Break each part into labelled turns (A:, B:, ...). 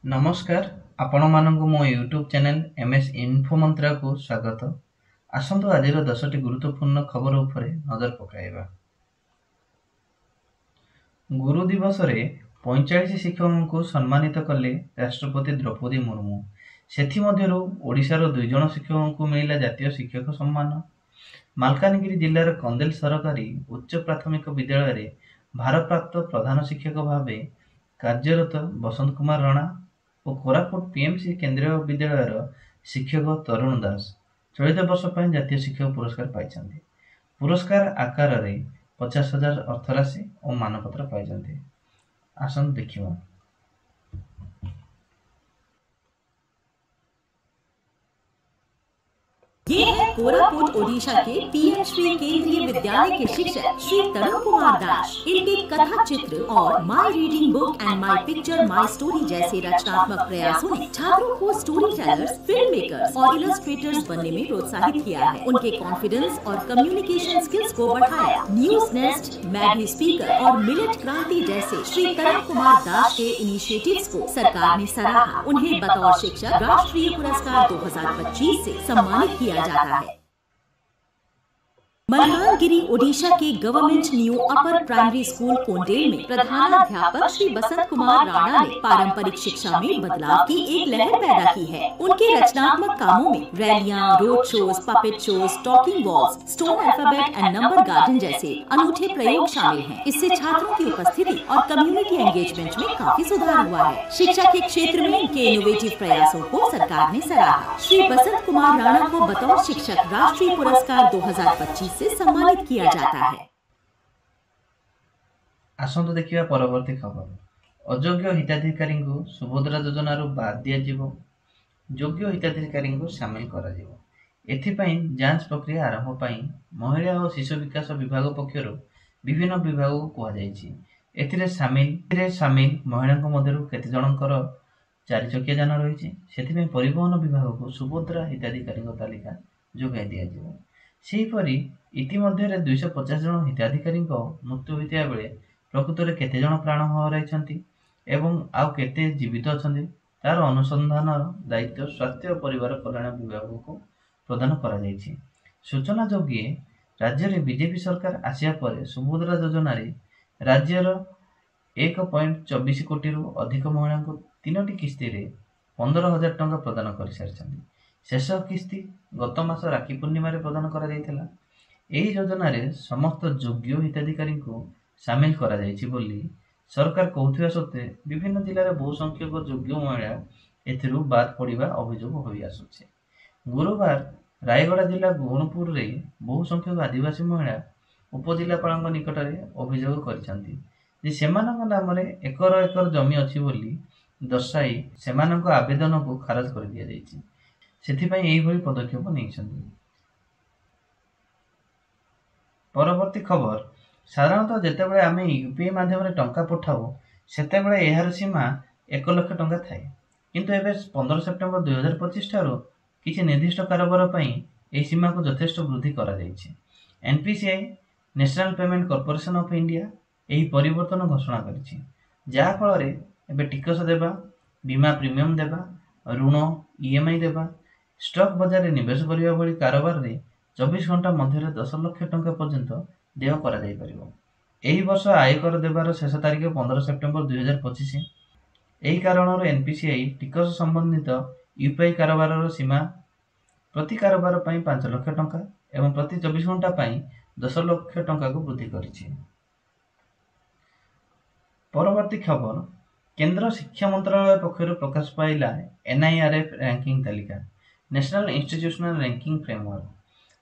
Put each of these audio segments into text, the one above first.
A: नमस्कार आपण मानकु मो यूट्यूब चैनल एमएस इन्फो मंत्रा को स्वागत। आसंतु आज 10टी गुरुत्वपूर्ण खबर उपरे नजर पकाइबा। गुरु दिवस रे 45 शिक्षकों को सम्मानित कले राष्ट्रपति द्रौपदी मुर्मू। सेथि मध्यरु ओडिशार 2 जण शिक्षकों को मिला जातीय शिक्षक सम्मान। मालकानगिरी जिल्लार कंदेल सरकारी उच्च प्राथमिक विद्यालय रे भारप्राप्त प्रधान शिक्षक भावे कार्यरत बसंत कुमार राणा और कोरापुट पीएमसी केंद्रीय विद्यालयर शिक्षक तरुण दास चलित वर्ष पर जातीय शिक्षक पुरस्कार पाई। पुरस्कार आकार रे 50,000 अर्थराशि और मानपत्र पाई। आसन देखिबा।
B: ये है कोरापुट ओडिशा के पीएम श्री केंद्रीय विद्यालय के शिक्षक श्री तरुण कुमार दास। इनके कथा चित्र और my reading book and my picture my story जैसे रचनात्मक प्रयासों ने छात्रों को स्टोरी टेलर्स, फिल्म मेकर्स और इलस्ट्रेटर्स बनने में प्रोत्साहित किया है। उनके कॉन्फिडेंस और कम्युनिकेशन स्किल्स को बढ़ाया। न्यूज नेस्ट, मैडी स्पीकर और मिलेट क्रांति जैसे श्री तरुण कुमार दास के इनिशिएटिव्स को सरकार ने सराहा। उन्हें बतौर शिक्षक राष्ट्रीय पुरस्कार 2025 से सम्मानित किया जाता है। मलकानगिरी ओडिशा के government new upper primary school Kondel में प्रधानाध्यापक श्री बसंत कुमार राणा ने पारंपरिक शिक्षा में बदलाव की एक लहर पैदा की है। उनके रचनात्मक कामों में रैलियां, road shows, puppet shows, talking walls, stone alphabet and number garden जैसे अनूठे प्रयोग शामिल हैं। इससे छात्रों की उपस्थिति और कम्युनिटी एंगेजमेंट में काफी सुधार हुआ है। शिक्षा के क्षेत्र में इनके इनोवेटिव प्रयासों को सरकार ने सराहा। श्री बसंत कुमार राणा को बतौर शिक्षक राष्ट्रीय पुरस्कार 2025 से सम्मानित किया जाता है।
A: आसंतु देखिबा परवर्ती खबर। अयोग्य हिताधिकारी को सुभद्रा योजना रो बाद दिया जीवो, योग्य हिताधिकारी को शामिल करा जीवो। एथिपाई जांच प्रक्रिया आरंभ पाई महिला और शिशु विकास विभाग पक्षरु विभिन्न विभाग को कहा जायछि। एथिरे शामिल महिला मध्यरु केते जनकर 4 चकिया जान रही से परिवहन विभाग को सुभद्रा हिताधिकारी तालिका जोगाई दिया जीवो। सेहीपरि इतिमध्य 250 जन हिताधिकारी मृत्यु होता बेले प्रकृत में केते जन प्राण हराई एवं आउ केते जीवित अछंती तार अनुसंधान दायित्व स्वास्थ्य और परिवार कल्याण विभाग को प्रदान करा जायछि। सूचना जोगे राज्य में बीजेपी सरकार आसिया पर सुभद्रा योजना राज्यर 1.24 कोटी रु अधिक महिला को 3टी किस्ती रे 15,000 टंका प्रदान कर सारी। शेष किस्ती गत मास राखी पूर्णिमा प्रदान करा जायतिला। एही योजना रे समस्त योग्य हिताधिकारी को शामिल करा जायछि बोली सरकार कहउथिबा सत्वे विभिन्न जिले में बहु संख्यक योग्य महिला एथिरु बाद पड़िबा अभियोग होई आसुछि। गुरुवार रायगड़ा जिला गुणपुर रे बहु संख्यक आदिवासी महिला उपजिलापाल निकट में अभियोग करिसंती जे सेमानक नाम रे एकर एकर जमी अछि बोली दर्शाई सेमानक आवेदन को खारज कर दिया जायछि। सेथिपाई एही भली पदक्षेप नेइछंती। परवर्ती खबर। साधारणतः जेतेबेले आमे यूपीआई माध्यम टंका पठाऊ सेतेबेले एहार सीमा 1 लाख टंका थाए, किंतु एबे 15 सेप्टेम्बर 2025 ठारो किछि निर्दिष्ट कारोबार पई एही सीमा को यथेष्ट वृद्धि करा जायछि। NPCI National Payment Corporation of India एही परिवर्तन घोषणा करिछि, जहा फल रे एबे टिकस देबा, बीमा प्रीमियम देबा, ऋण ईएमआई देबा, स्टॉक बाजार रे निवेश करिबा भली कारोबार रे 24 घंटा मध्य 10 लाख टंका पर्यंत देय करा जाय परिबो। एही वर्ष आयकर देबार शेष तारीख 15 सेप्टेम्बर 2025। एही कारणर एनपीसीआई टिकस संबंधित यूपीआई कारोबार सीमा प्रति कारोबार पई 5 लाख टंका एवं प्रति 24 घंटा पई 10 लाख टंका को वृद्धि करिछि। परवर्ती खबर। केंद्र शिक्षा मंत्रालय पक्षर प्रकाश पाइला एनआईआरएफ रैंकिंग तालिका, नेशनल इंस्टीट्यूशनल रैंकिंग फ्रेमवर्क।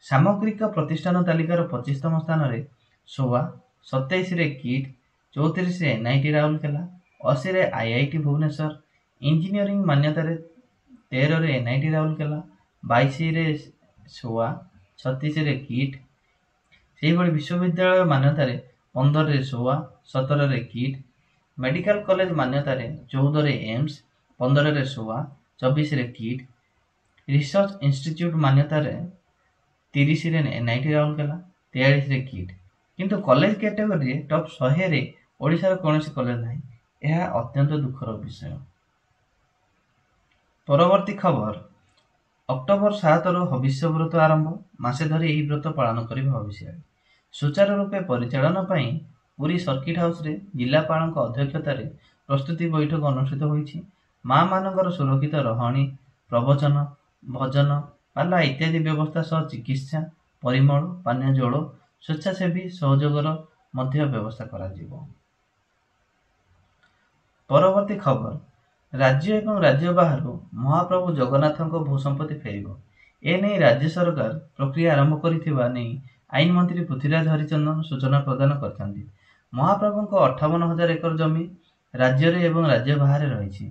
A: सामग्रिक प्रतिष्ठान तालिकार 25तम स्थान रे सोवा, 27 रे किट, 34 रे एनआईटी राउरकेला, 80 रे आईआईटी भुवनेश्वर, इंजीनियरिंग मान्यता रे 13 रे एनआईटी राउरकेला, 22 रे सोवा, 36 रे किट। सेही भली विश्वविद्यालय मान्यता रे 15 रे सोवा, 17 रे किट। मेडिकल कॉलेज मान्यता रे 14 रे एम्स, 15 रे सोवा, 24 रे किट। रिसर्च इंस्टीट्यूट मान्यता रे 30 रे एनआईटी राउरकेला, 43 रे किट। किंतु कॉलेज कैटेगरी टॉप 100 रे ओडिशार कौन कॉलेज नहीं। यह अत्यंत दुखर विषय। ପରବର୍ତ୍ତୀ ଖବର, ଅକ୍ଟୋବର 7 ହବିଷ୍ୟ ବ୍ରତ ଆରମ୍ଭ। ମାସେ ଧରି ଏହି ବ୍ରତ ପାଳନ କରିବେ ହବିଷ୍ୟାଳୀ। ସୁଚାରୁ ରୂପେ ପରିଚାଳନା ପାଇଁ ପୁରୀ ସର୍କିଟ ହାଉସରେ ଜିଲ୍ଲାପାଳଙ୍କ ଅଧ୍ୟକ୍ଷତାରେ ପ୍ରସ୍ତୁତି ବୈଠକ ଅନୁଷ୍ଠିତ ହୋଇଛି। ମା ମାନଙ୍କର ସୁରକ୍ଷିତ ରହଣି, ପ୍ରବଚନ, ଭଜନ, ପାଲା ଇତ୍ୟାଦି ବ୍ୟବସ୍ଥା ସହ ଚିକିତ୍ସା, ପରିମଳ, ପାନୀୟ ଜଳ, ସ୍ୱେଚ୍ଛାସେବୀ ସହଯୋଗର ମଧ୍ୟ ବ୍ୟବସ୍ଥା କରାଯିବ। ପରବର୍ତ୍ତୀ ଖବର, ରାଜ୍ୟ ଏବଂ ରାଜ୍ୟ ବାହାରୁ ମହାପ୍ରଭୁ ଜଗନ୍ନାଥଙ୍କ ଭୂସମ୍ପତ୍ତି ଫେରିବ। ଏନେଇ ରାଜ୍ୟ ସରକାର ପ୍ରକ୍ରିୟା ଆରମ୍ଭ କରିଥିବା ନେଇ ଆଇନ ମନ୍ତ୍ରୀ ପୃଥ୍ୱୀରାଜ ହରିଚନ୍ଦନ ସୂଚନା ପ୍ରଦାନ କରିଛନ୍ତି। ମହାପ୍ରଭୁଙ୍କ 58,000 ଏକର ଜମି ରାଜ୍ୟରେ ଏବଂ ରାଜ୍ୟ ବାହାରେ ରହିଛି।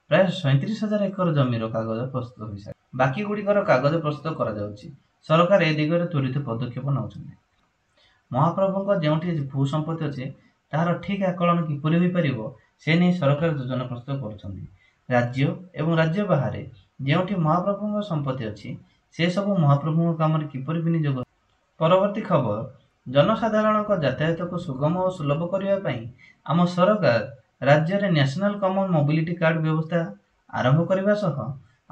A: ପ୍ରାୟ 37,000 ଏକର ଜମିର କାଗଜ ପ୍ରସ୍ତୁତ ହୋଇସାରିଛି। ବାକି ଗୁଡ଼ିକର କାଗଜ ପ୍ରସ୍ତୁତ କରାଯାଉଛି। ସରକାର ଏ ଦିଗରେ ତ୍ୱରିତ ପଦକ୍ଷେପ ନେଉଛନ୍ତି। ମହାପ୍ରଭୁଙ୍କ ଯେଉଁଠି ଭୂସମ୍ପତ୍ତି ଅଛି ତାହାର ଠିକ୍ ଆକଳନ କିପରି ହୋଇପାରିବ ସେ ନେଇ ସରକାର ଯୋଜନା ପ୍ରସ୍ତୁତ କରୁଛନ୍ତି। ରାଜ୍ୟ ଏବଂ ରାଜ୍ୟ ବାହାରେ ଯେଉଁଠି ମହାପ୍ରଭୁଙ୍କ ସମ୍ପତ୍ତି ଅଛି ସେସବୁ ମହାପ୍ରଭୁଙ୍କ କାମରେ କିପରି ବିନିଯୋଗ। ପରବର୍ତ୍ତୀ ଖବର, ଜନସାଧାରଣଙ୍କ ଯାତାୟାତକୁ ସୁଗମ ଓ ସୁଲଭ କରିବା ପାଇଁ ଆମ ସରକାର ରାଜ୍ୟରେ ନ୍ୟାସନାଲ କମନ ମୋବିଲିଟି କାର୍ଡ ବ୍ୟବସ୍ଥା ଆରମ୍ଭ କରିବା ସହ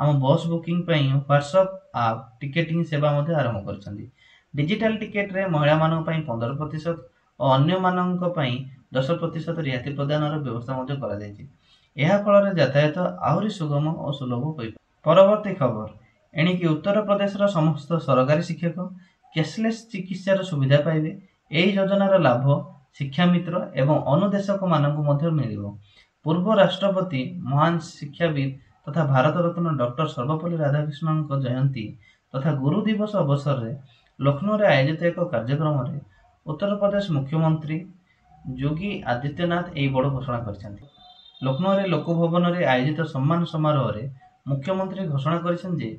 A: ଆମ ବସ୍ ବୁକିଂ ପାଇଁ ହ୍ୱାଟ୍ସଆପ୍ ଆପ୍ ଟିକେଟିଂ ସେବା ମଧ୍ୟ ଆରମ୍ଭ କରିଛନ୍ତି। ଡିଜିଟାଲ ଟିକେଟରେ ମହିଳାମାନଙ୍କ ପାଇଁ 15% ଓ ଅନ୍ୟମାନଙ୍କ ପାଇଁ 10% ରିହାତି ପ୍ରଦାନର ବ୍ୟବସ୍ଥା ମଧ୍ୟ କରାଯାଇଛି। ଏହା ଫଳରେ ଯାତାୟାତ ଆହୁରି ସୁଗମ ଓ ସୁଲଭ ହୋଇପାରିବ। ପରବର୍ତ୍ତୀ ଖବର, ଏଣିକି ଉତ୍ତରପ୍ରଦେଶର ସମସ୍ତ ସରକାରୀ ଶିକ୍ଷକ କ୍ୟାସଲେସ୍ ଚିକିତ୍ସାର ସୁବିଧା ପାଇବେ। ଏହି ଯୋଜନାର ଲାଭ ଶିକ୍ଷାମିତ୍ର ଏବଂ ଅନୁଦେଶକମାନଙ୍କୁ ମଧ୍ୟ ମିଳିବ। ପୂର୍ବ ରାଷ୍ଟ୍ରପତି, ମହାନ ଶିକ୍ଷାବିତ୍ ତଥା ଭାରତ ରତ୍ନ ଡକ୍ଟର ସର୍ବପଲ୍ଲୀ ରାଧାକୃଷ୍ଣନଙ୍କ ଜୟନ୍ତୀ ତଥା ଗୁରୁ ଦିବସ ଅବସରରେ ଲକ୍ଷ୍ନୌରେ ଆୟୋଜିତ ଏକ କାର୍ଯ୍ୟକ୍ରମରେ ଉତ୍ତରପ୍ରଦେଶ ମୁଖ୍ୟମନ୍ତ୍ରୀ ଯୋଗୀ ଆଦିତ୍ୟନାଥ ଏହି ବଡ଼ ଘୋଷଣା କରିଛନ୍ତି। ଲକ୍ଷ୍ନୌରେ ଲୋକଭବନରେ ଆୟୋଜିତ ସମ୍ମାନ ସମାରୋହରେ ମୁଖ୍ୟମନ୍ତ୍ରୀ ଘୋଷଣା କରିଛନ୍ତି ଯେ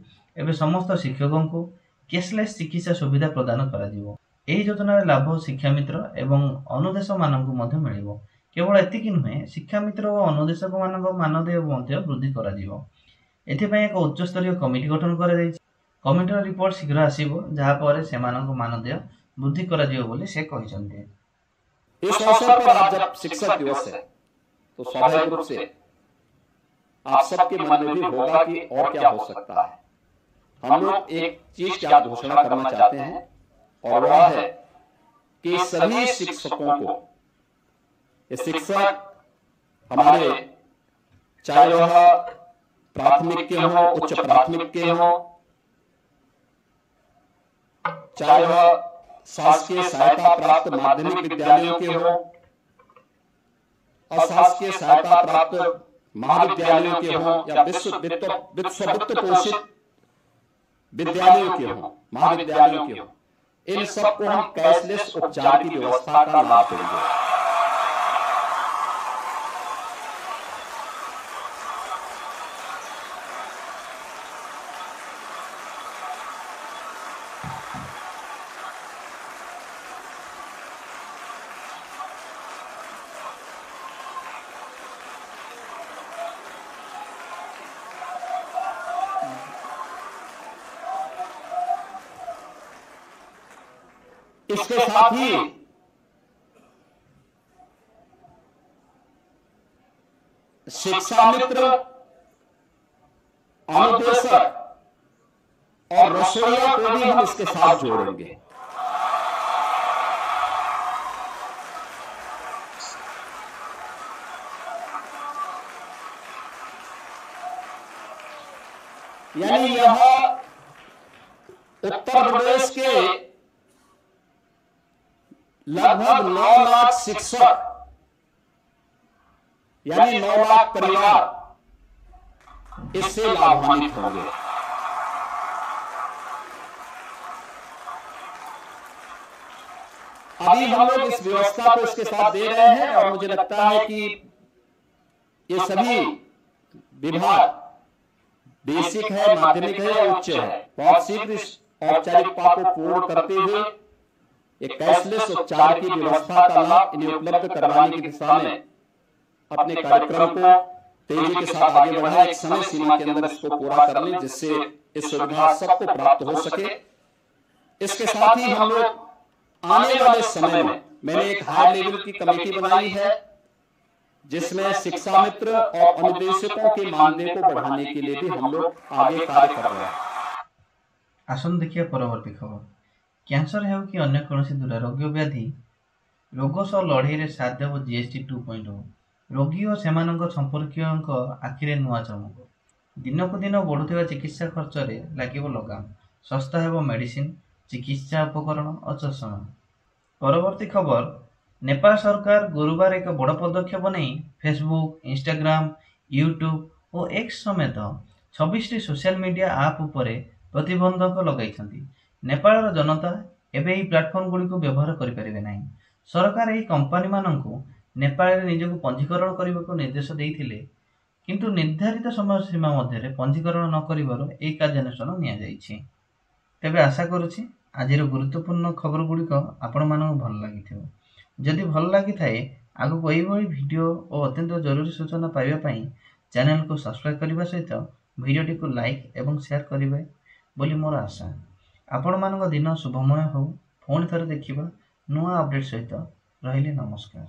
A: ଏବେ ସମସ୍ତ ଶିକ୍ଷକଙ୍କୁ କ୍ୟାସଲେସ୍ ଚିକିତ୍ସା ସୁବିଧା ପ୍ରଦାନ କରାଯିବ। ଏହି ଯୋଜନାର ଲାଭ ଶିକ୍ଷାମିତ୍ର ଏବଂ ଅନୁଦେଶକମାନଙ୍କୁ ମଧ୍ୟ ମିଳିବ। କେବଳ ଏତିକି ନୁହେଁ, ଶିକ୍ଷାମିତ୍ର ଓ ଅନୁଦେଶକମାନଙ୍କ ମାନଦେୟ ମଧ୍ୟ ବୃଦ୍ଧି କରାଯିବ। ଏଥିପାଇଁ ଏକ ଉଚ୍ଚସ୍ତରୀୟ କମିଟି ଗଠନ କରାଯାଇଛି। କମିଟିର ରିପୋର୍ଟ ଶୀଘ୍ର ଆସିବ, ଯାହା ପରେ ସେମାନଙ୍କ ମାନଦେୟ ବୃଦ୍ଧି କରାଯିବ ବୋଲି ସେ କହିଛନ୍ତି।
C: इस अवसर पर आज जब शिक्षक दिवस है तो स्वाभाविक रूप से आप सबके मन में भी होगा कि और क्या हो सकता है। हम लोग एक चीज की आज घोषणा करना चाहते हैं और वह है कि सभी शिक्षकों को, ये शिक्षक हमारे चाहे वह प्राथमिक के हों, उच्च प्राथमिक के हों, चाहे वह शासकीय सहायता प्राप्त माध्यमिक विद्यालयों के हों, अशासकीय सहायता प्राप्त महाविद्यालयों के हों या विश्व वित्त पोषित विद्यालयों के हों, महाविद्यालयों के हों, इन सबको हम कैशलेस उपचार की व्यवस्था का लाभ देंगे। इसके साथ ही शिक्षा मित्र, अनुदेशक और रसोइया को भी हम इसके साथ जोड़ेंगे। यानी यह उत्तर प्रदेश के लगभग 9 लाख शिक्षक यानी 9 लाख परिवार इससे लाभान्वित होंगे। अभी हम लोग इस व्यवस्था को इसके साथ दे रहे हैं और मुझे लगता है कि ये सभी विभाग बेसिक है, माध्यमिक है या उच्च है, बहुत शीघ्र इस औपचारिकता को पूर्ण करते हुए एक कैशलेस उपचार की व्यवस्था का लाभ इन्हें उपलब्ध करवाने की दिशा में अपने कार्यक्रम को तेजी के साथ आगे बढ़ाएं, एक समय सीमा के अंदर इसको पूरा कर लें जिससे इस सुविधा सबको प्राप्त हो सके। इसके साथ ही हम लोग आने वाले समय में मैंने एक हाई लेवल की कमेटी बनाई है जिसमें शिक्षा मित्र और अनुदेशकों के मानदेय को बढ़ाने के लिए भी हम लोग आगे कार्य कर रहे हैं।
A: आसन देखिए परवर्ती खबर। कैंसर हेउ कि अन्य कौन दुरारोग्य व्याधि रोग सह लड़े साथ देव GST 2.0। रोगी और सेमानंक संपर्कीयंक आखिरे नुआ चमक। दिनकू दिन बढ़ुवा चिकित्सा खर्च में लगे लगाम। सस्ता हेब मेडिसिन, चिकित्सा उपकरण और चषमा। परवर्ती खबर। नेपाल सरकार गुरुवार एक बड़ पदक्षेप नहीं फेसबुक, इंस्टाग्राम, यूट्यूब और एक्स समेत 26 सोशल मीडिया आप उपरे प्रतिबंधक लगाई। नेपाल जनता एवं यह प्लाटफर्म गुड़ी व्यवहार करें। सरकार यह कंपनी मानू नेपाल में निजक पंजीकरण करने को निर्देश देते किंतु निर्धारित समय सीमा मध्य पंजीकरण न कर कार्यानुष्ठान नि। तेबे आशा करुच्ची आज गुरुत्वपूर्ण खबर गुड़िक आपण मानक भल लगी। जदि भल लगी थाए आगक यही वीडियो और अत्यंत जरूरी सूचना पाइबापी चैनल को सब्सक्राइब करने सहित वीडियोटी को लाइक एवं शेयर करेंगे बोली मोर आशा। आपण मानक दिन शुभमय हो। पुणी थरे देखिबा नुआ अपडेट सहित। रहिले नमस्कार।